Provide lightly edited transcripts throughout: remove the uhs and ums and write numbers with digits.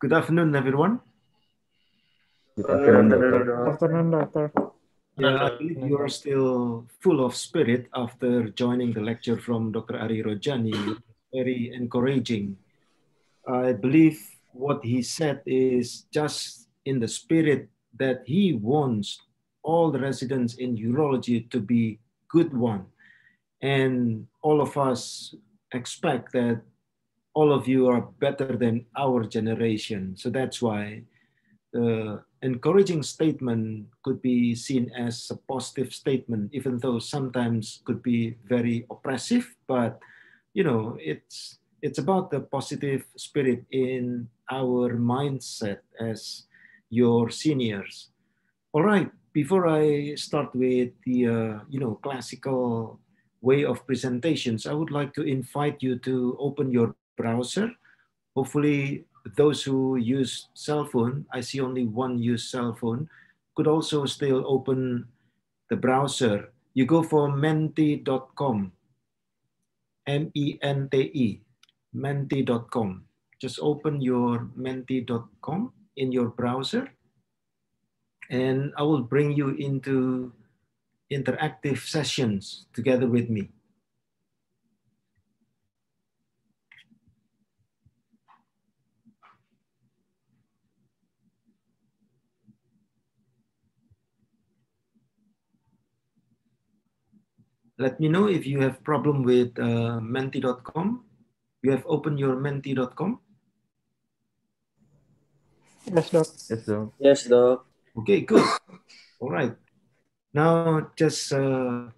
Good afternoon, everyone. Good afternoon, Doctor. Good afternoon, Doctor. Yeah, I believe you are still full of spirit after joining the lecture from Dr. Ari Rojani. Very encouraging. I believe what he said is just in the spirit that he wants all the residents in urology to be good one. And all of us expect that all of you are better than our generation. So that's why the encouraging statement could be seen as a positive statement, even though sometimes could be very oppressive. But you know, it's about the positive spirit in our mindset as your seniors. All right. Before I start with the classical way of presentations, I would like to invite you to open your browser. Hopefully, those who use cell phone, I see only one use cell phone, could also still open the browser. You go for menti.com, M-E-N-T-E, menti.com. Just open your menti.com in your browser, and I will bring you into interactive sessions together with me. Let me know if you have problem with menti.com. You have opened your menti.com? Yes, Doc. Yes, Doc. Yes, Doc. Okay, good. All right. Now, just do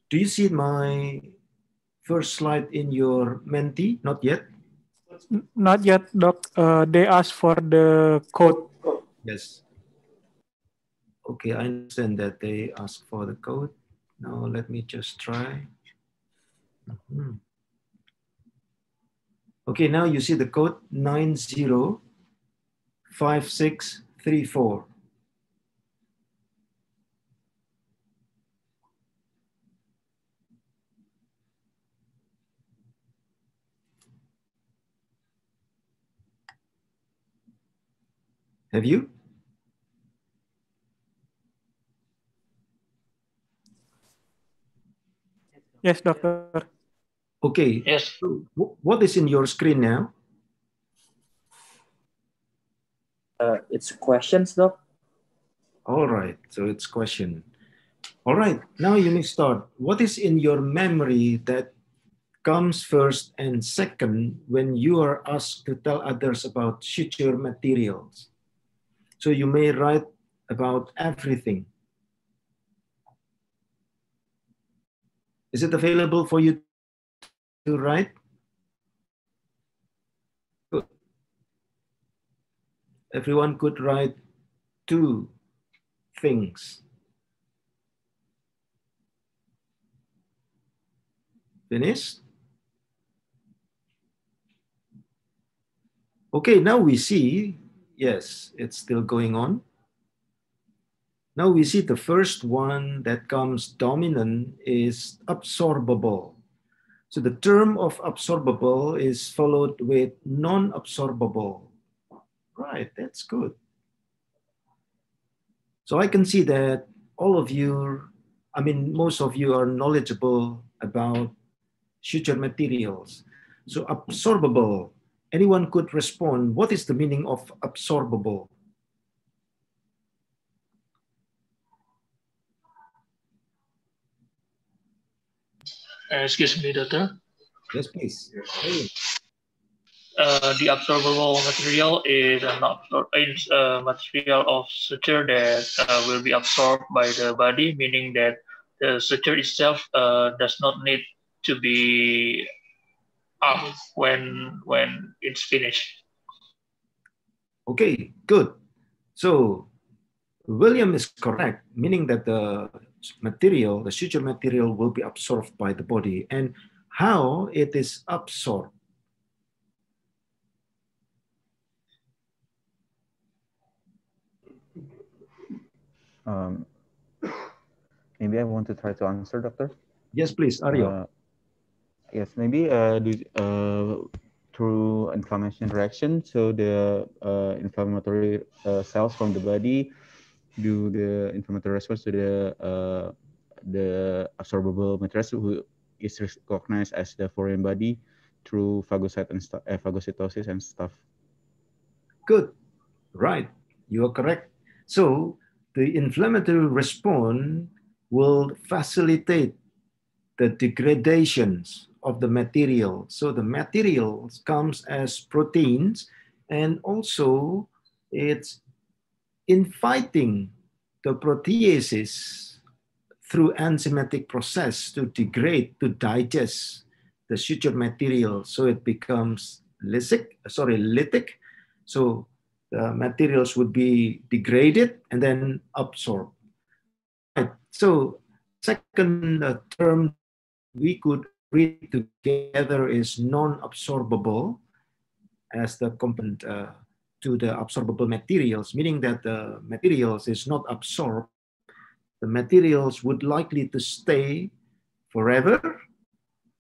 you see my first slide in your Menti? Not yet? Not yet, Doc. They asked for the code. Yes. Okay, I understand that they ask for the code. Now, let me just try. Okay, now you see the code 905634. Have you? Yes, Doctor. Okay. Yes. So what is in your screen now? It's questions, Doc. All right, so it's question. All right, now you may start. What is in your memory that comes first and second when you are asked to tell others about suture materials? So you may write about everything. Is it available for you to write? Good. Everyone could write 2 things. Finished? Okay, now we see, yes, it's still going on. Now we see the first one that comes dominant is absorbable. So the term of absorbable is followed with non-absorbable. Right, that's good. So I can see that all of you, I mean, most of you are knowledgeable about suture materials. So absorbable, anyone could respond, what is the meaning of absorbable? Excuse me, Doctor. Yes, please. The absorbable material is a material of suture that will be absorbed by the body, meaning that the suture itself does not need to be up when it's finished. Okay, good. So William is correct, meaning that the material, the suture material will be absorbed by the body. And how it is absorbed? Maybe I want to try to answer, Doctor. Yes, please, Aryo. Yes, maybe through inflammation reaction. So the inflammatory cells from the body do the inflammatory response to the absorbable materials who is recognized as the foreign body through phagocytosis and stuff. Good, right, you are correct. So the inflammatory response will facilitate the degradations of the material. So the materials comes as proteins, and also it's inviting the proteases through enzymatic process to degrade, to digest the suture material, so it becomes lytic. So the materials would be degraded and then absorbed. Right. So second term we could read together is non-absorbable as the component to the absorbable materials, meaning that the materials is not absorbed. The materials would likely to stay forever,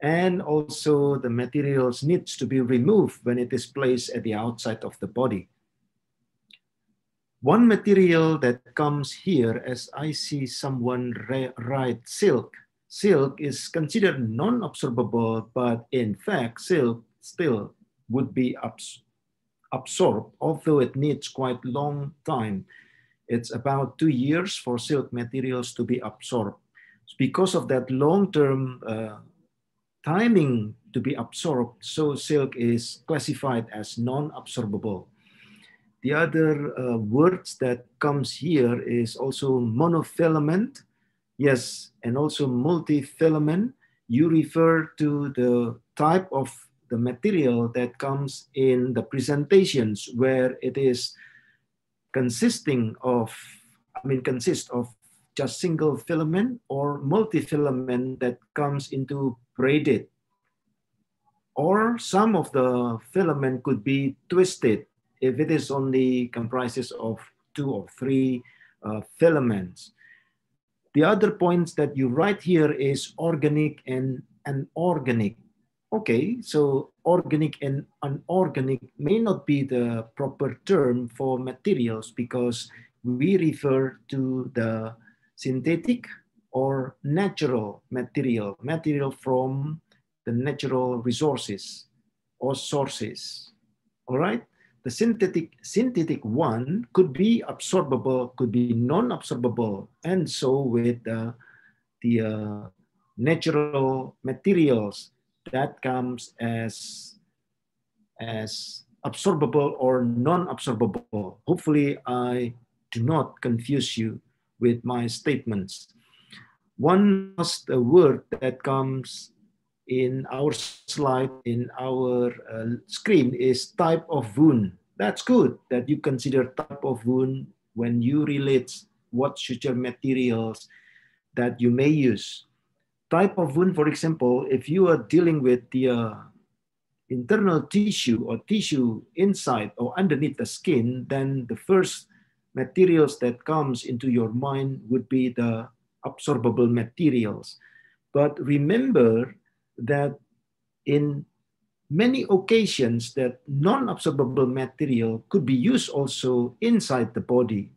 and also the materials needs to be removed when it is placed at the outside of the body. One material that comes here, as I see someone write silk. Silk is considered non-absorbable, but in fact, silk still would be absorbed, although it needs quite long time. It's about 2 years for silk materials to be absorbed. Because of that long-term timing to be absorbed, so silk is classified as non-absorbable. The other words that comes here is also monofilament, yes, and also multifilament. You refer to the type of the material that comes in the presentations where it is consists of just single filament or multifilament that comes into braided. Or some of the filament could be twisted if it is only comprises of 2 or 3 filaments. The other points that you write here is organic and anorganic. Okay, so organic and anorganic may not be the proper term for materials because we refer to the synthetic or natural material from the natural resources or sources. All right. The synthetic one could be absorbable, could be non-absorbable, and so with the natural materials that comes as absorbable or non-absorbable. Hopefully, I do not confuse you with my statements. One last word that comes in our slide, in our screen is type of wound. That's good that you consider type of wound when you relate what suture materials that you may use. Type of wound, for example, if you are dealing with the internal tissue or tissue inside or underneath the skin, then the first materials that comes into your mind would be the absorbable materials. But remember that in many occasions that non-absorbable material could be used also inside the body.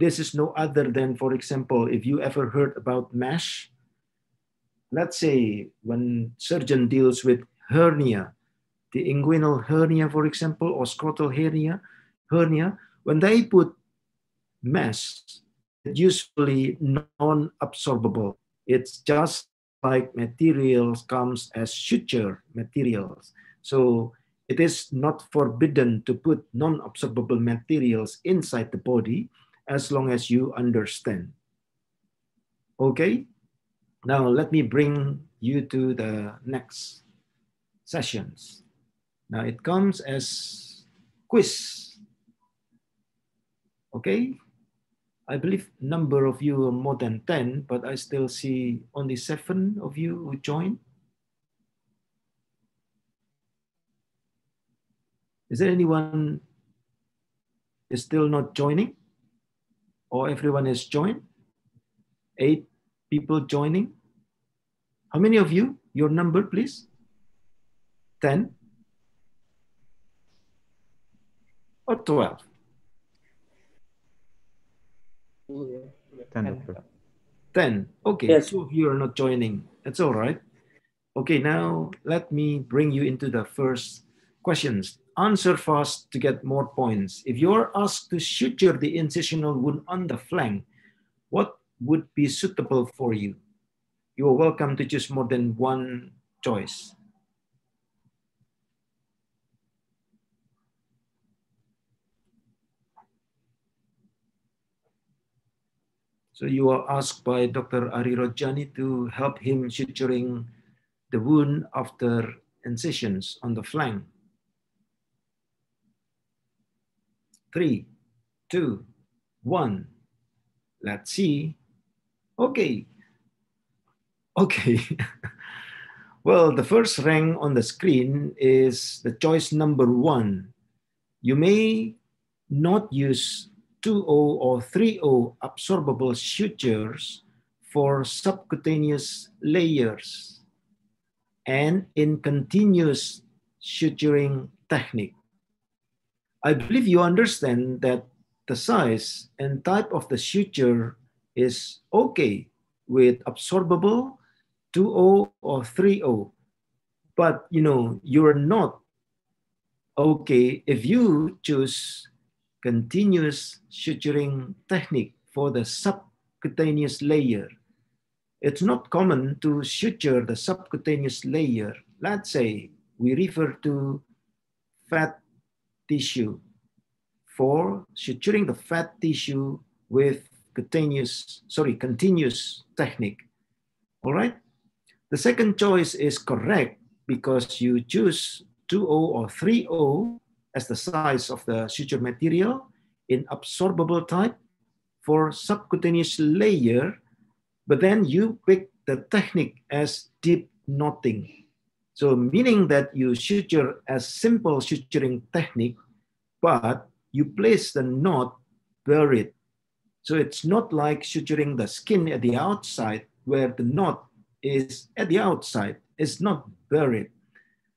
This is no other than, for example, if you ever heard about mesh, let's say when surgeon deals with hernia, the inguinal hernia, for example, or scrotal hernia, when they put mesh, it's usually non-absorbable. It's just like materials comes as suture materials. So it is not forbidden to put non-absorbable materials inside the body as long as you understand. Okay, now let me bring you to the next sessions. Now it comes as quiz. Okay, I believe number of you are more than 10, but I still see only 7 of you who joined. Is there anyone is still not joining? Or everyone has joined? 8 people joining. How many of you? Your number, please. 10. or 12? 10, Doctor. 10. Okay, Yes. 2 of you are not joining. That's all right. Okay, now let me bring you into the first questions. Answer fast to get more points. If you're asked to suture the incisional wound on the flank, what would be suitable for you? You are welcome to choose more than one choice. So you are asked by Dr. Ari Rojani to help him suturing the wound after incisions on the flank. 3, 2, 1. Let's see. Okay. Okay. Well, the first rank on the screen is the choice number 1. You may not use 2O or 3O absorbable sutures for subcutaneous layers and in continuous suturing technique. I believe you understand that the size and type of the suture is okay with absorbable 2O or 3O, but you're not okay if you choose continuous suturing technique for the subcutaneous layer. It's not common to suture the subcutaneous layer. Let's say we refer to fat tissue for suturing the fat tissue with continuous technique. All right. The second choice is correct because you choose 2O or 3O as the size of the suture material in absorbable type for subcutaneous layer, but then you pick the technique as deep knotting. So meaning that you suture as simple suturing technique, but you place the knot buried. So it's not like suturing the skin at the outside where the knot is at the outside. It's not buried.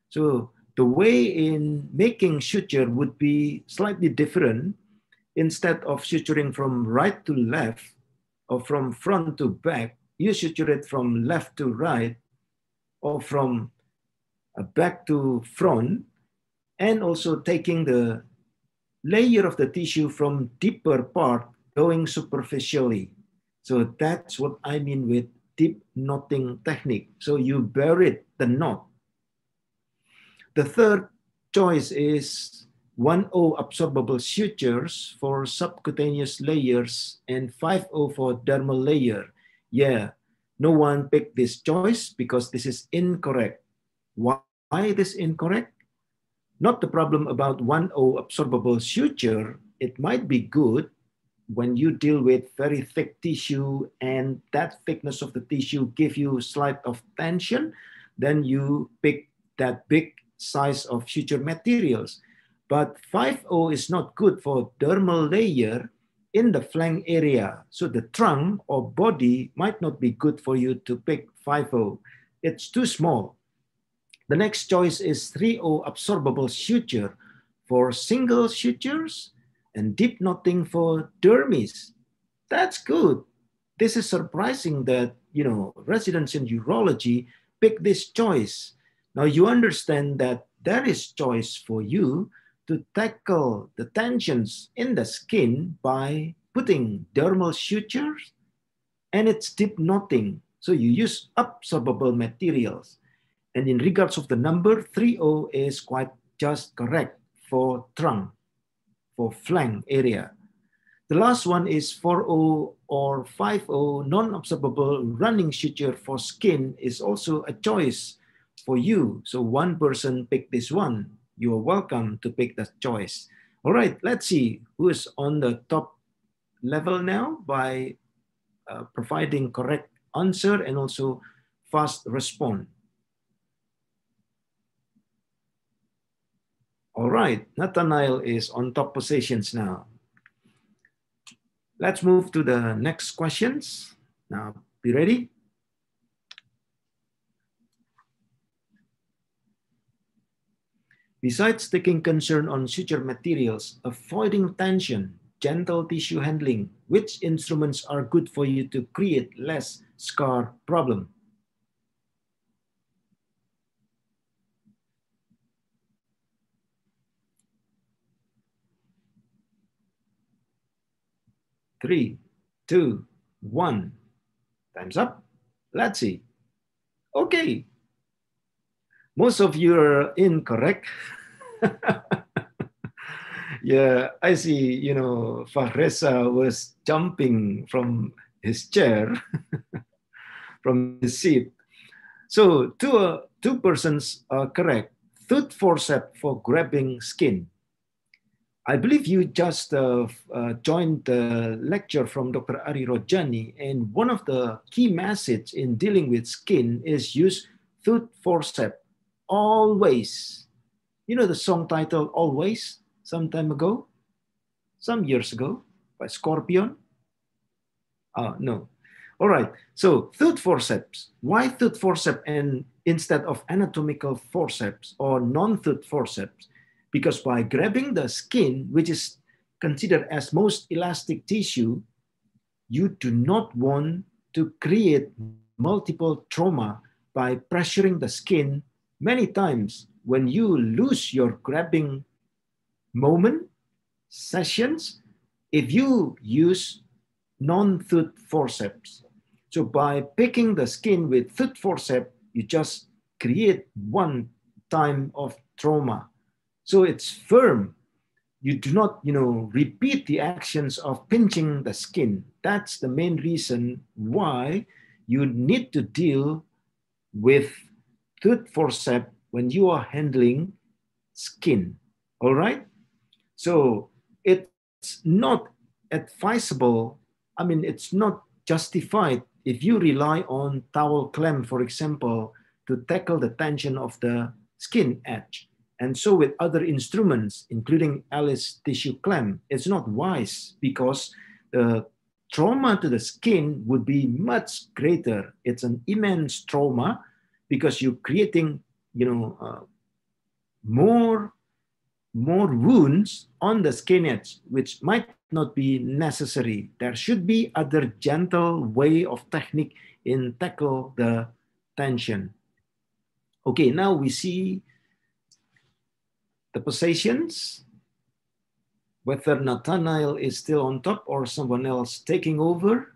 So the way in making suture would be slightly different. Instead of suturing from right to left or from front to back, you suture it from left to right or from back to front, and also taking the layer of the tissue from deeper part going superficially. So that's what I mean with deep knotting technique. So you buried the knot. The third choice is 1O absorbable sutures for subcutaneous layers and 5O for dermal layer. Yeah, no one picked this choice because this is incorrect. Why this incorrect? Not the problem about 1O absorbable suture. It might be good when you deal with very thick tissue and that thickness of the tissue give you slight of tension, then you pick that big size of suture materials. But 5O is not good for dermal layer in the flank area. So the trunk or body might not be good for you to pick 5O. It's too small. The next choice is 3O absorbable suture for single sutures and deep knotting for dermis. That's good. This is surprising that, residents in urology pick this choice. Now you understand that there is choice for you to tackle the tensions in the skin by putting dermal sutures and it's deep knotting. So you use absorbable materials. And in regards of the number, 3O is quite just correct for trunk, for flank area. The last one is 4O or 5O non-absorbable running suture for skin is also a choice for you. So one person picked this one. You are welcome to pick that choice. All right, let's see who is on the top level now by providing correct answer and also fast response. All right, Nathaniel is on top positions now. Let's move to the next questions. Now, be ready? Besides taking concern on suture materials, avoiding tension, gentle tissue handling, which instruments are good for you to create less scar problem? Three, two, one. Time's up. Let's see. Okay. Most of you are incorrect. Yeah, I see, you know, Fahresa was jumping from his chair, from his seat. So two persons are correct. Tooth forceps for grabbing skin. I believe you just joined the lecture from Dr. Ari Rojani, and one of the key messages in dealing with skin is use tooth forceps always. You know the song titled Always, some time ago, some years ago, by Scorpion? No. All right, so tooth forceps. Why tooth forceps and instead of anatomical forceps or non-tooth forceps? Because by grabbing the skin, which is considered as most elastic tissue, you do not want to create multiple trauma by pressuring the skin many times. When you lose your grabbing moment, sessions, if you use non-tooth forceps. So by picking the skin with tooth forceps, you just create one time of trauma. So it's firm. You do not, you know, repeat the actions of pinching the skin. That's the main reason why you need to deal with tooth forceps when you are handling skin. All right? So it's not advisable. I mean, it's not justified if you rely on towel clamp, for example, to tackle the tension of the skin edge. And so with other instruments, including Ellipse tissue clamp, it's not wise because the trauma to the skin would be much greater. It's an immense trauma because you're creating, you know, more wounds on the skin edge, which might not be necessary. There should be other gentle way of technique in tackle the tension. Okay, now we see the positions, whether Nathaniel is still on top or someone else taking over.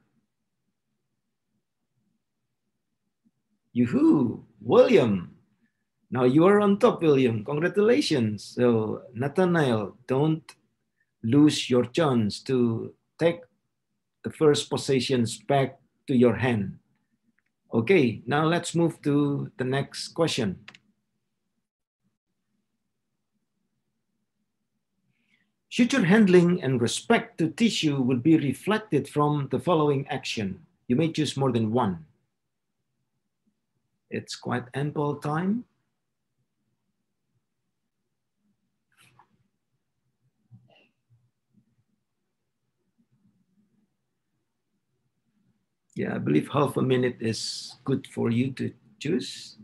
Yoo-hoo, William. Now you are on top, William. Congratulations. So Nathaniel, don't lose your chance to take the first positions back to your hand. Okay, now let's move to the next question. Suture handling and respect to tissue will be reflected from the following action. You may choose more than one. It's quite ample time. Yeah, I believe half a minute is good for you to choose.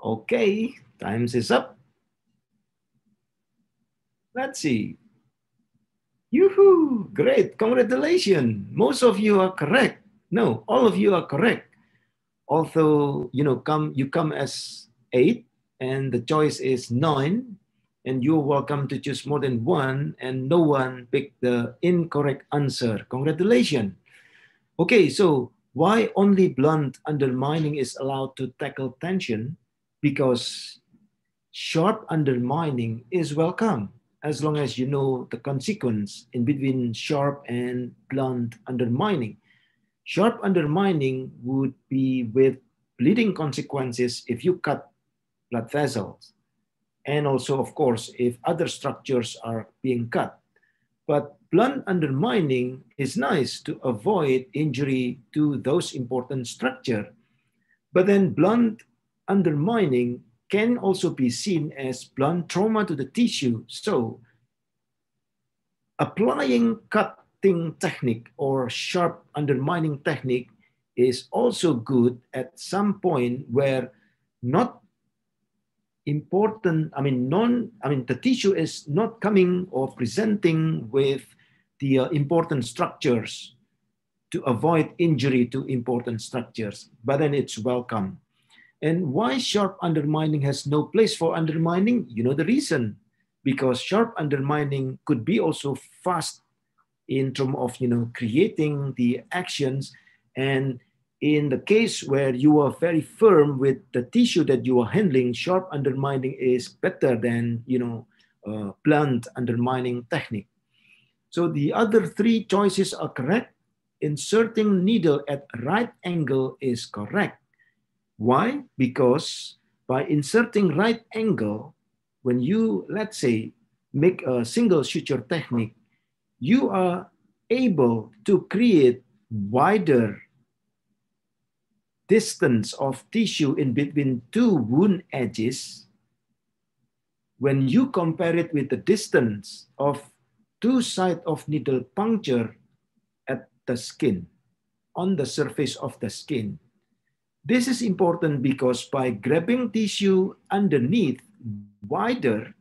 Okay, times is up. Let's see. Yoo-hoo, great, congratulations. Most of you are correct. No, all of you are correct. Although, you know, you come as 8 and the choice is 9, and you're welcome to choose more than one, and no one picked the incorrect answer. Congratulations. Okay, so why only blunt undermining is allowed to tackle tension? Because sharp undermining is welcome as long as you know the consequence in between sharp and blunt undermining. Sharp undermining would be with bleeding consequences if you cut blood vessels. And also, of course, if other structures are being cut. But blunt undermining is nice to avoid injury to those important structures. But then blunt undermining can also be seen as blunt trauma to the tissue. So applying cutting technique or sharp undermining technique is also good at some point where not important, the tissue is not coming or presenting with the important structures to avoid injury to important structures, but then it's welcome. And why sharp undermining has no place for undermining? You know the reason, because sharp undermining could be also fast in terms of creating the actions. And in the case where you are very firm with the tissue that you are handling, sharp undermining is better than blunt undermining technique. So the other three choices are correct. Inserting needle at right angle is correct. Why? Because by inserting right angle, when you, let's say, make a single suture technique, you are able to create wider distance of tissue in between two wound edges when you compare it with the distance of two sides of needle puncture at the skin, on the surface of the skin. This is important because by grabbing tissue underneath wider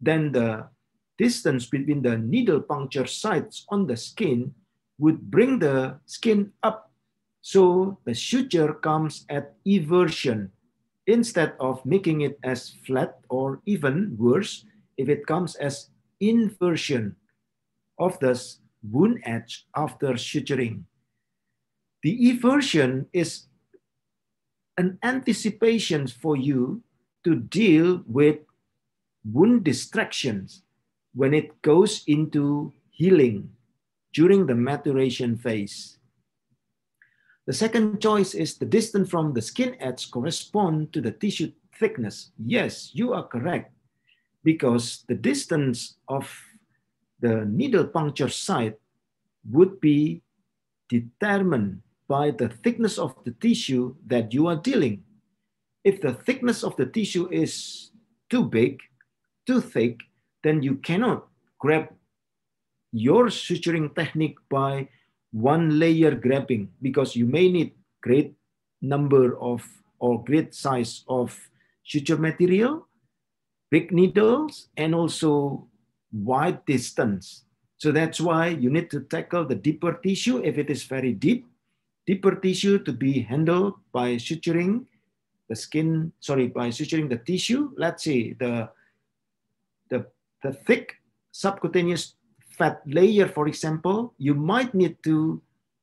than the distance between the needle puncture sites on the skin would bring the skin up. So the suture comes at eversion instead of making it as flat, or even worse, if it comes as inversion of the wound edge after suturing. The eversion is an anticipation for you to deal with wound distractions when it goes into healing during the maturation phase. The second choice is the distance from the skin edge correspond to the tissue thickness. Yes, you are correct, because the distance of the needle puncture site would be determined by the thickness of the tissue that you are dealing. If the thickness of the tissue is too big, too thick, then you cannot grab your suturing technique by one layer grabbing, because you may need great number of or great size of suture material, big needles, and also wide distance. So that's why you need to tackle the deeper tissue if it is very deep, deeper tissue to be handled by suturing the skin, by suturing the tissue. Let's say the thick subcutaneous fat layer, for example, you might need to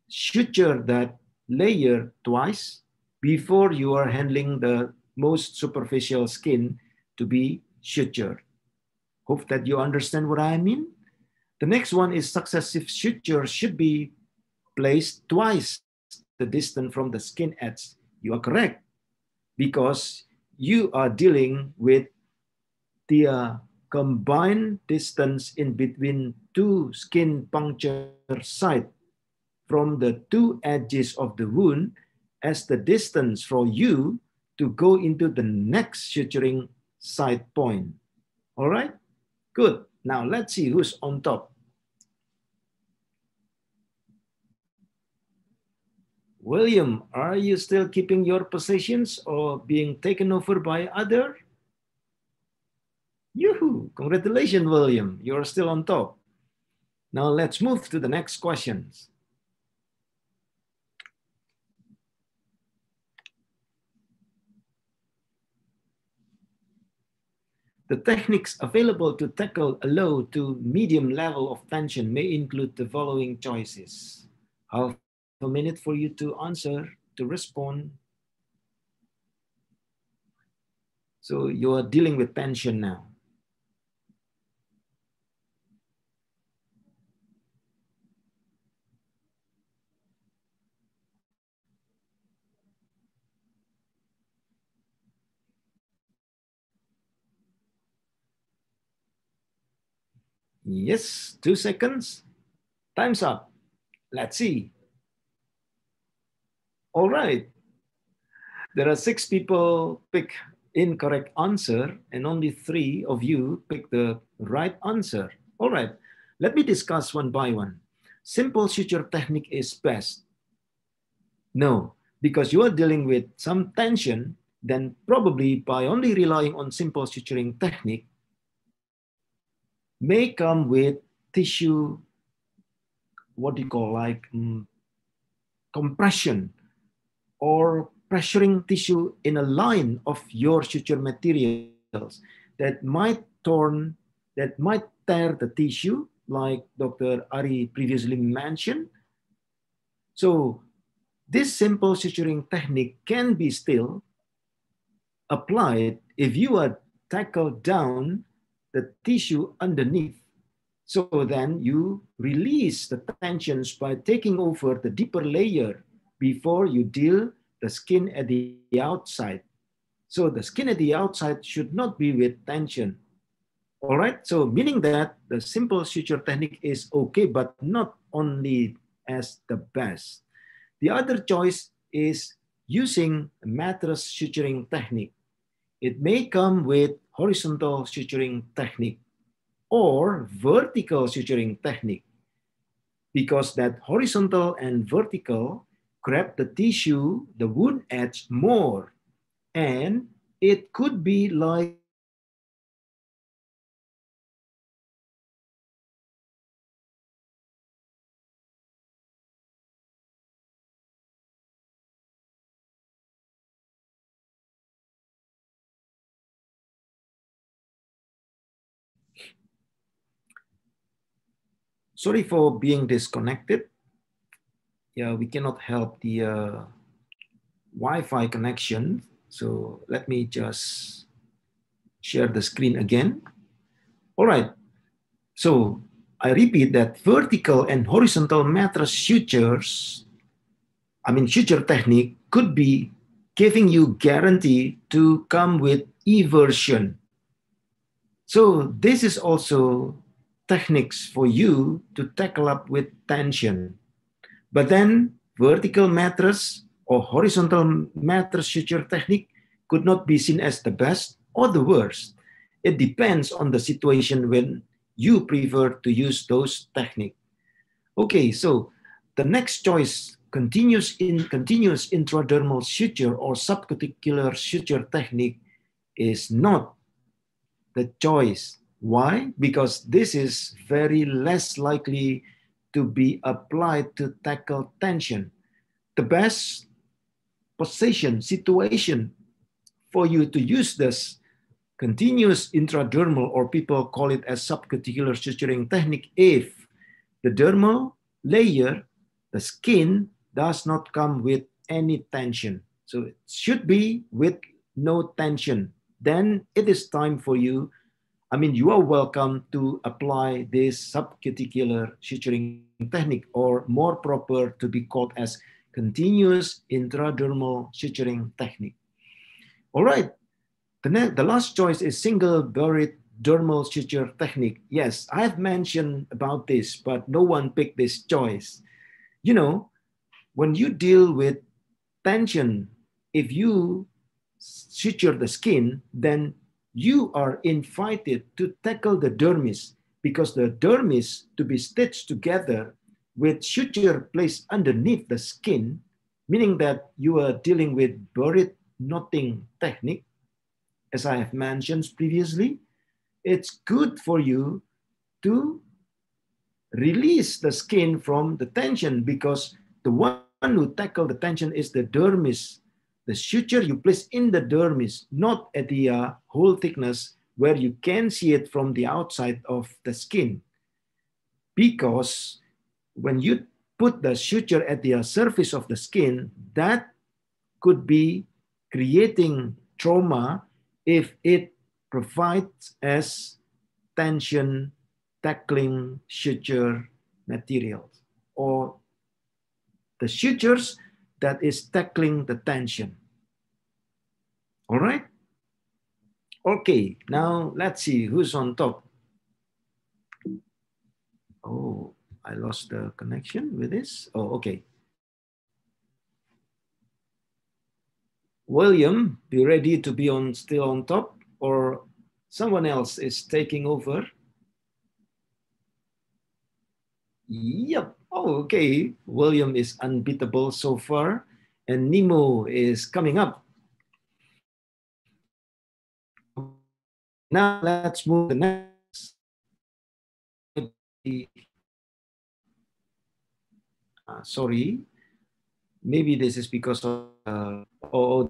suture that layer twice before you are handling the most superficial skin to be sutured. Hope that you understand what I mean. The next one is successive suture should be placed twice the distance from the skin edge. You are correct, because you are dealing with the combined distance in between two skin puncture sites from the two edges of the wound as the distance for you to go into the next suturing site point. All right, good. Now let's see who's on top. William, are you still keeping your positions or being taken over by other? Yoo-hoo, congratulations, William. You're still on top. Now let's move to the next questions. The techniques available to tackle a low to medium level of tension may include the following choices. Half a minute for you to answer, to respond. So you are dealing with tension now. Yes, 2 seconds. Time's up. Let's see. All right. There are 6 people pick incorrect answer and only 3 of you pick the right answer. All right. Let me discuss one by one. Simple suture technique is best. No, because you are dealing with some tension, then probably by only relying on simple suturing technique may come with tissue, what do you call, like compression or pressuring tissue in a line of your suture materials that might tear the tissue, like Dr. Ari previously mentioned. So this simple suturing technique can be still applied if you are tackled down the tissue underneath. So then you release the tensions by taking over the deeper layer before you deal the skin at the outside. So the skin at the outside should not be with tension. All right, so meaning that the simple suture technique is okay, but not only as the best. The other choice is using a mattress suturing technique. It may come with horizontal suturing technique or vertical suturing technique, because that horizontal and vertical grab the tissue, the wound edge more, and it could be like sorry for being disconnected. Yeah, we cannot help the Wi-Fi connection. So let me just share the screen again. All right. So I repeat that vertical and horizontal mattress sutures, suture technique could be giving you guarantee to come with eversion. So this is also techniques for you to tackle up with tension. But then vertical mattress or horizontal mattress suture technique could not be seen as the best or the worst. It depends on the situation when you prefer to use those techniques. Okay, so the next choice, continuous intradermal suture or subcuticular suture technique, is not the choice. Why? Because this is very less likely to be applied to tackle tension. The best position, situation for you to use this continuous intradermal, or people call it as subcuticular suturing technique, if the dermal layer, the skin, does not come with any tension. So it should be with no tension. Then it is time for you, you are welcome to apply this subcuticular suturing technique, or more proper to be called as continuous intradermal suturing technique. All right, the last choice is single buried dermal suture technique. Yes, I have mentioned about this, but no one picked this choice. You know, when you deal with tension, if you suture the skin, then you are invited to tackle the dermis, because the dermis to be stitched together with suture placed underneath the skin, meaning that you are dealing with buried knotting technique, as I have mentioned previously. It's good for you to release the skin from the tension, because the one who tackle the tension is the dermis. The suture you place in the dermis, not at the whole thickness where you can see it from the outside of the skin. Because when you put the suture at the surface of the skin, that could be creating trauma if it provides as tension tackling suture materials, or the sutures that is tackling the tension. All right? Okay, now let's see who's on top. Oh, I lost the connection with this. Oh, okay. William, be ready to be still on top, or someone else is taking over. Yep. Oh, okay. William is unbeatable so far. And Nemo is coming up. Now let's move to the next. Sorry, maybe this is because of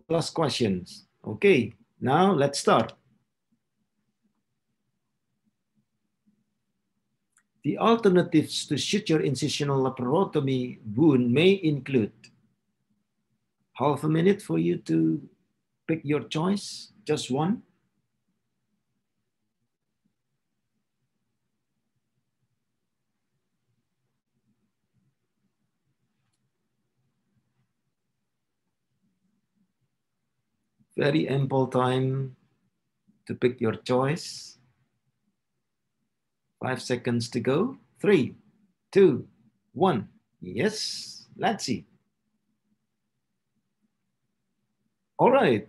plus questions. Okay, now let's start. The alternatives to suture incisional laparotomy wound may include half a minute for you to pick your choice, just one. Very ample time to pick your choice. 5 seconds to go. 3, 2, 1. Yes, let's see. All right.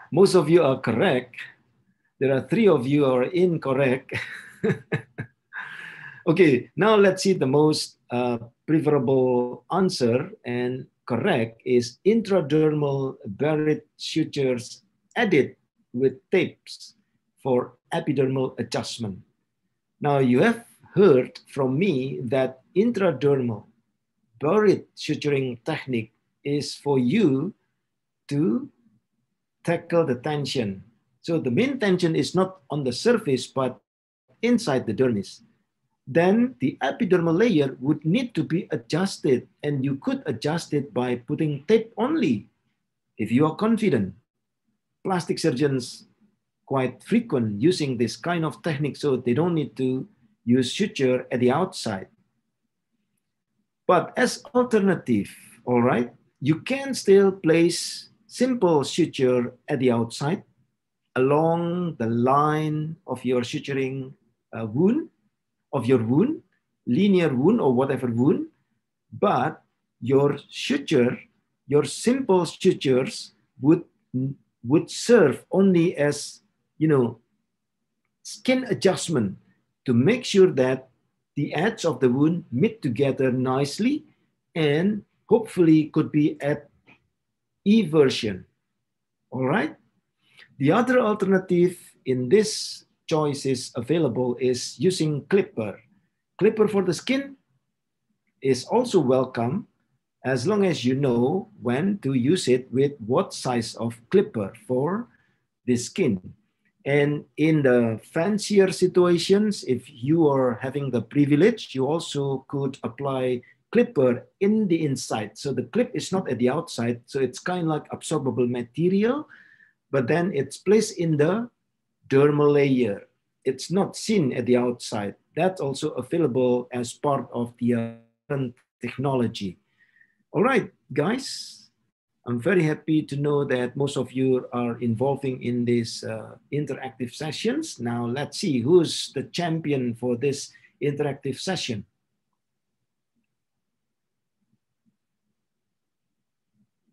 Most of you are correct. There are 3 of you are incorrect. Okay, now let's see the most preferable answer and correct is intradermal buried sutures added with tapes for epidermal adjustment. Now you have heard from me that intradermal buried suturing technique is for you to tackle the tension. So the main tension is not on the surface, but inside the dermis. Then the epidermal layer would need to be adjusted, and you could adjust it by putting tape only if you are confident. Plastic surgeons quite frequent using this kind of technique, so they don't need to use suture at the outside. But as alternative, all right, you can still place simple suture at the outside along the line of your suturing wound, of your wound, linear wound or whatever wound, but your suture, your simple sutures would serve only as, skin adjustment to make sure that the edge of the wound meet together nicely and hopefully could be at eversion. All right. The other alternative in this choices available is using clipper. Clipper for the skin is also welcome as long as you know when to use it with what size of clipper for the skin. And in the fancier situations, if you are having the privilege, you also could apply clipper in the inside. So the clip is not at the outside, so it's kind of like absorbable material, but then it's placed in the dermal layer. It's not seen at the outside. That's also available as part of the current technology. All right, guys. I'm very happy to know that most of you are involving in these interactive sessions. Now let's see who's the champion for this interactive session.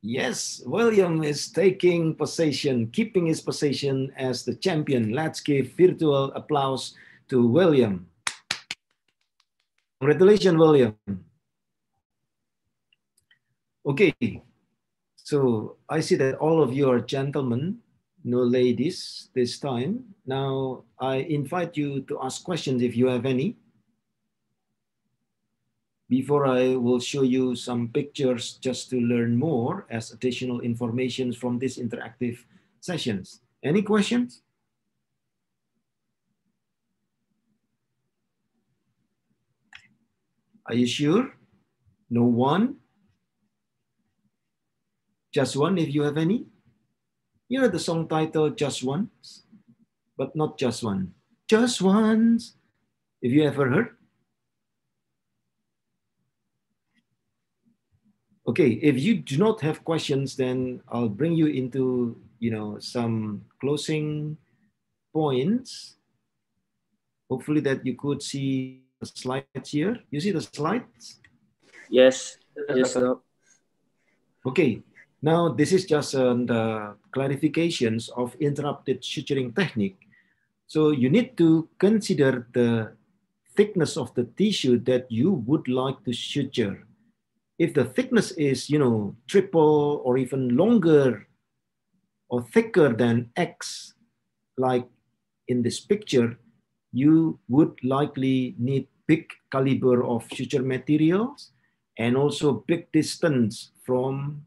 Yes, William is taking possession, keeping his position as the champion. Let's give virtual applause to William. Congratulations, William. Okay, so I see that all of you are gentlemen, no ladies this time. Now I invite you to ask questions if you have any. Before I will show you some pictures just to learn more as additional information from these interactive sessions. Any questions? Are you sure? No one? Just one if you have any? You know the song title, Just Once, but not just one. Just once. Have you ever heard? Okay, if you do not have questions, then I'll bring you into, some closing points. Hopefully that you could see the slides here. You see the slides? Yes, yes, Doc. Okay, now this is just the clarifications of interrupted suturing technique. So you need to consider the thickness of the tissue that you would like to suture. if the thickness is, triple or even longer or thicker than X, like in this picture, you would likely need big caliber of suture materials and also big distance from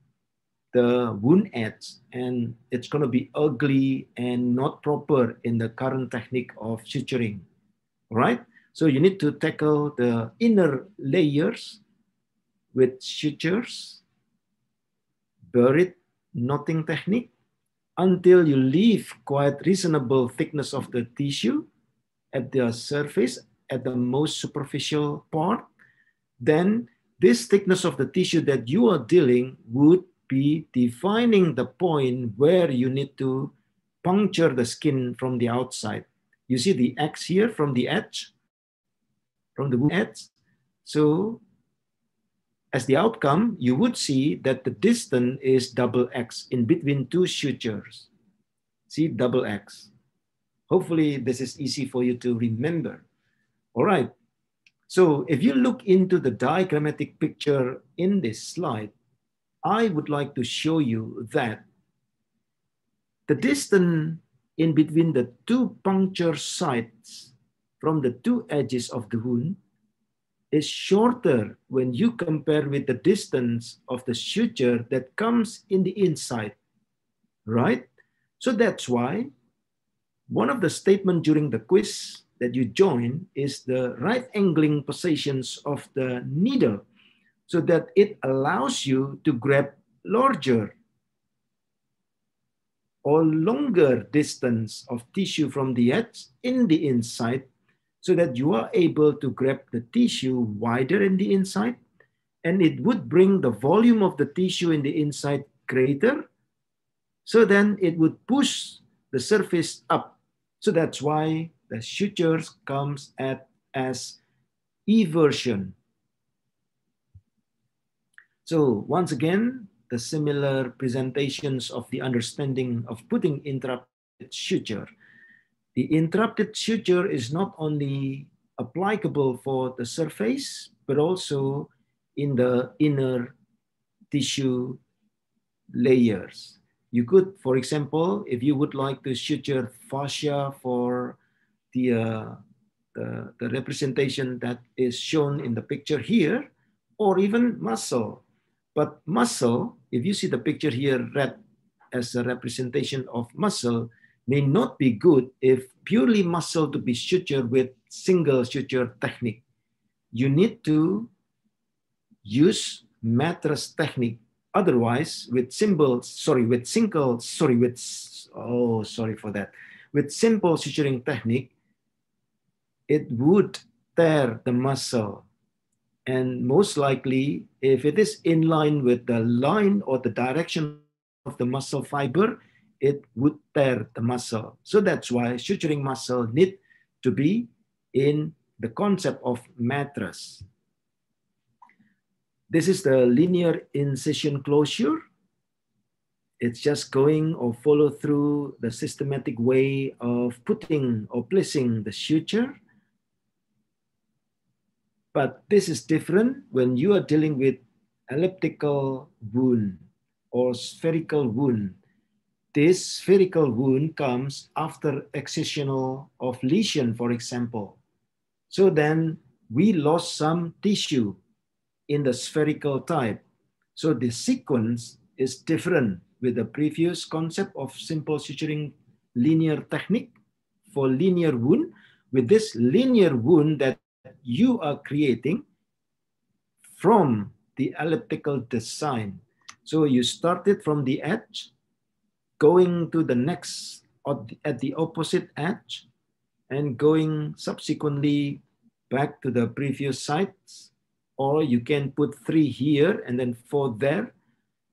the wound edge, and it's going to be ugly and not proper in the current technique of suturing, right? So you need to tackle the inner layers with sutures, buried knotting technique, until you leave quite reasonable thickness of the tissue at the surface, at the most superficial part. Then this thickness of the tissue that you are dealing would be defining the point where you need to puncture the skin from the outside. You see the X here from the edge, from the wound edge. So as the outcome, you would see that the distance is double X in between two sutures. See, double X. Hopefully this is easy for you to remember. All right. So if you look into the diagrammatic picture in this slide, I would like to show you that the distance in between the two puncture sites from the two edges of the wound is shorter when you compare with the distance of the suture that comes in the inside, right? So that's why one of the statements during the quiz that you join is the right angling positions of the needle, so that it allows you to grab larger or longer distance of tissue from the edge in the inside, so that you are able to grab the tissue wider in the inside, and it would bring the volume of the tissue in the inside greater, so then it would push the surface up. So that's why the sutures comes as eversion. So once again, the similar presentations of the understanding of putting interrupted suture. The interrupted suture is not only applicable for the surface, but also in the inner tissue layers. You could, for example, if you would like to suture fascia for the representation that is shown in the picture here, or even muscle. But muscle, if you see the picture here red as a representation of muscle, may not be good if purely muscle to be sutured with single suture technique. You need to use mattress technique. Otherwise, with simple suturing technique, it would tear the muscle. And most likely, if it is in line with the line or the direction of the muscle fiber, it would tear the muscle. So that's why suturing muscle need to be in the concept of mattress. This is the linear incision closure. It's just going or follow through the systematic way of putting or placing the suture. But this is different when you are dealing with elliptical wound or spherical wound. This spherical wound comes after excisional of lesion, for example. So then we lost some tissue in the spherical type. So the sequence is different with the previous concept of simple suturing linear technique for linear wound. With this linear wound that you are creating from the elliptical design. So you started from the edge, going to the next at the opposite edge, and going subsequently back to the previous sites. Or you can put 3 here and then 4 there.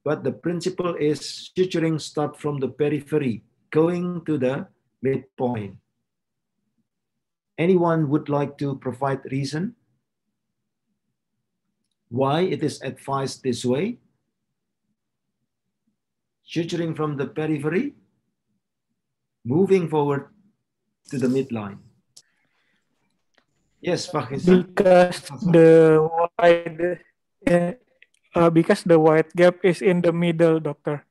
But the principle is suturing start from the periphery, going to the midpoint. Anyone would like to provide reason why it is advised this way? Suturing from the periphery, moving forward to the midline. Yes, Fakhisa. Because the wide because the white gap is in the middle, doctor.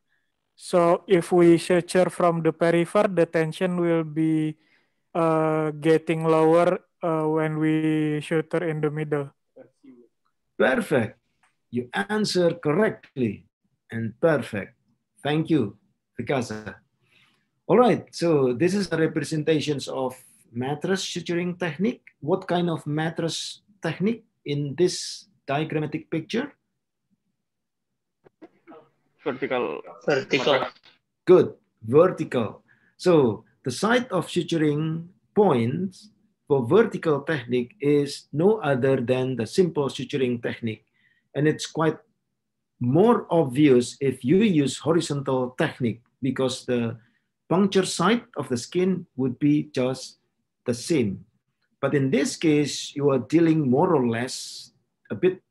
So if we suture from the peripher, the tension will be getting lower when we suture in the middle. Perfect. You answer correctly and perfect. Thank you, Vikasa. All right, so this is a representations of mattress suturing technique. What kind of mattress technique in this diagrammatic picture? Vertical. Vertical. Good, vertical. So the site of suturing points for vertical technique is no other than the simple suturing technique. And it's quite more obvious if you use horizontal technique because the puncture site of the skin would be just the same. But in this case, you are dealing more or less a bit,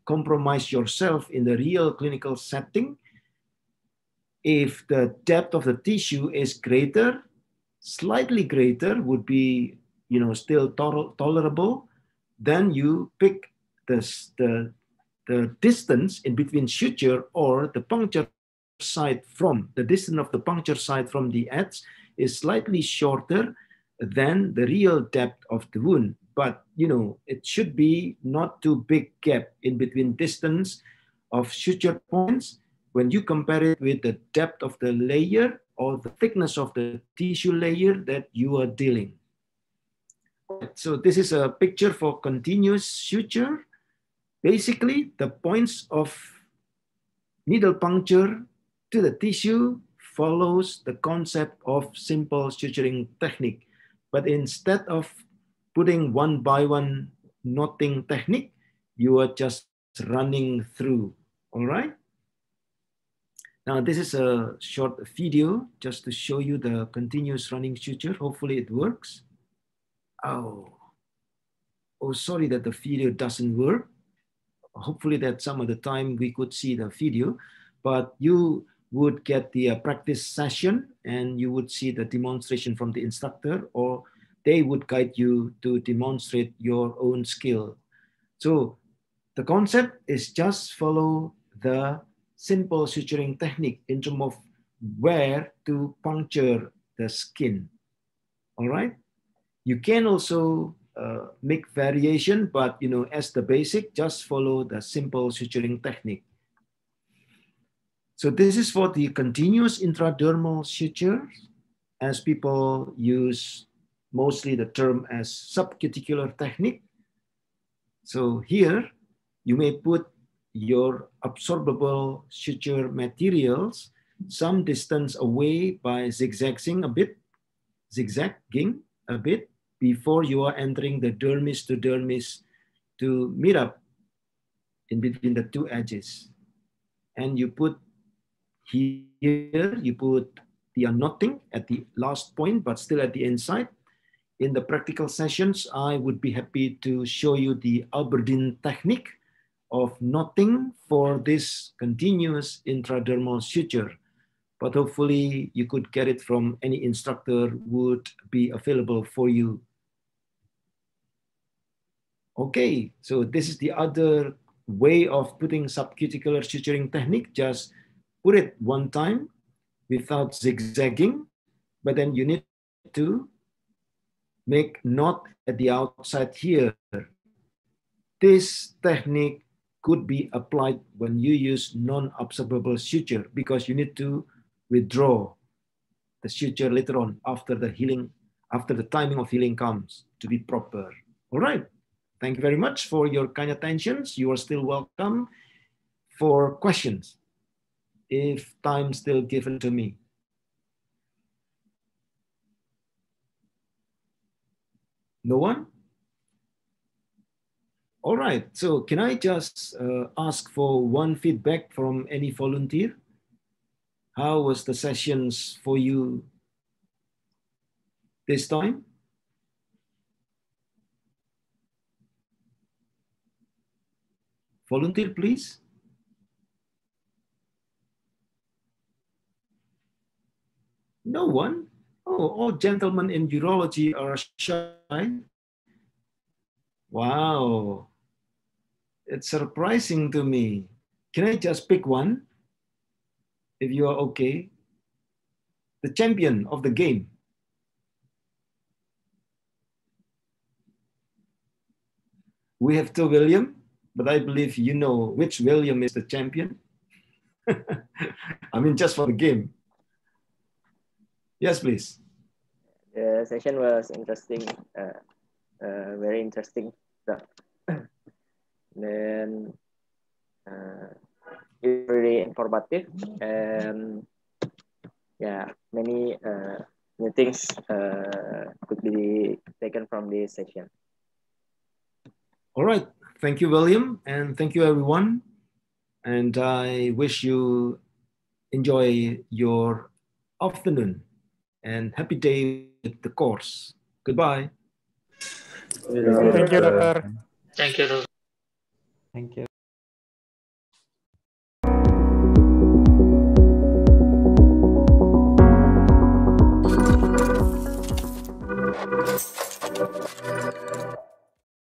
compromise yourself in the real clinical setting. If the depth of the tissue is greater, slightly greater would be, still tolerable, then you pick the distance in between suture or the puncture site from the distance of the puncture site from the edge is slightly shorter than the real depth of the wound. But, it should be not too big gap in between distance of suture points when you compare it with the depth of the layer or the thickness of the tissue layer that you are dealing. So this is a picture for continuous suture. Basically, the points of needle puncture to the tissue follows the concept of simple suturing technique. But instead of putting one by one knotting technique, you are just running through, all right? Now, this is a short video just to show you the continuous running suture. Hopefully it works. Oh, sorry that the video doesn't work. Hopefully that some of the time we could see the video, but you would get the practice session and you would see the demonstration from the instructor, or they would guide you to demonstrate your own skill. So the concept is just follow the simple suturing technique in terms of where to puncture the skin. All right. You can also make variation, but as the basic, just follow the simple suturing technique. So this is for the continuous intradermal suture, as people use mostly the term as subcuticular technique. So here you may put your absorbable suture materials some distance away by zigzagging a bit before you are entering the dermis to dermis to meet up in between the two edges. And you put here, you put the unknotting at the last point, but still at the inside. In the practical sessions, I would be happy to show you the Aberdeen technique of knotting for this continuous intradermal suture. But hopefully you could get it from any instructor would be available for you. Okay, so this is the other way of putting subcuticular suturing technique. Just put it one time without zigzagging, but then you need to make knot at the outside here. This technique could be applied when you use non-absorbable suture because you need to withdraw the suture later on after the healing, after the timing of healing comes to be proper. All right. Thank you very much for your kind attentions. You are still welcome for questions if time still given to me. No one? All right, so can I just ask for one feedback from any volunteer? How was the sessions for you this time? Volunteer, please. No one? Oh, all gentlemen in urology are shy. Wow. It's surprising to me. can I just pick one? If you are okay. The champion of the game. We have two William, but I believe you know which William is the champion. I mean, just for the game. Yes, please. The session was interesting, very interesting. Then it's very informative, and yeah, many new things could be taken from this session. All right. Thank you, William, and thank you, everyone. And I wish you enjoy your afternoon and happy day with the course. Goodbye. Thank you, Doctor. Thank you. Thank you.